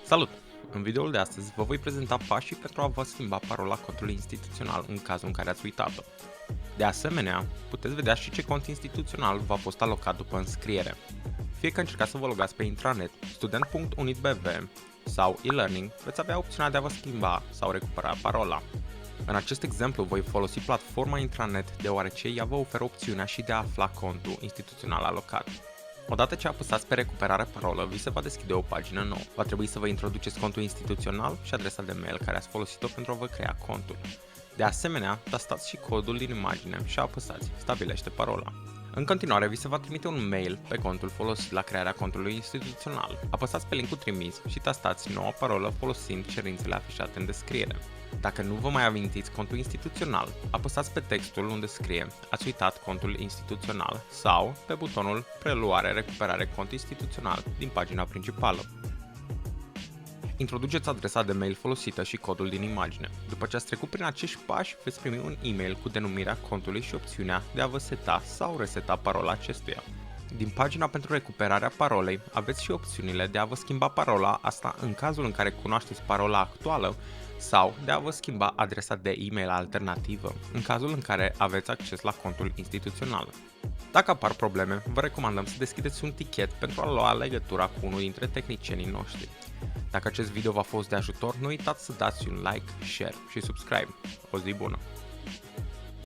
Salut! În videoul de astăzi vă voi prezenta pașii pentru a vă schimba parola contului instituțional în cazul în care ați uitat-o. De asemenea, puteți vedea și ce cont instituțional v-a fost alocat după înscriere. Fie că încercați să vă logați pe intranet, student.unit.bv sau e-learning, veți avea opțiunea de a vă schimba sau recupera parola. În acest exemplu voi folosi platforma intranet deoarece ea vă oferă opțiunea și de a afla contul instituțional alocat. Odată ce apăsați pe recuperare parolă, vi se va deschide o pagină nouă. Va trebui să vă introduceți contul instituțional și adresa de mail care ați folosit-o pentru a vă crea contul. De asemenea, tastați și codul din imagine și apăsați Stabilește parola. În continuare, vi se va trimite un mail pe contul folosit la crearea contului instituțional. Apăsați pe linkul trimis și tastați noua parolă folosind cerințele afișate în descriere. Dacă nu vă mai amintiți contul instituțional, apăsați pe textul unde scrie Ați uitat contul instituțional sau pe butonul Preluare recuperare cont instituțional din pagina principală. Introduceți adresa de mail folosită și codul din imagine. După ce ați trecut prin acești pași, veți primi un e-mail cu denumirea contului și opțiunea de a vă seta sau reseta parola acestuia. Din pagina pentru recuperarea parolei aveți și opțiunile de a vă schimba parola, asta în cazul în care cunoașteți parola actuală, sau de a vă schimba adresa de e-mail alternativă, în cazul în care aveți acces la contul instituțional. Dacă apar probleme, vă recomandăm să deschideți un tichet pentru a lua legătura cu unul dintre tehnicienii noștri. Dacă acest video v-a fost de ajutor, nu uitați să dați un like, share și subscribe. O zi bună!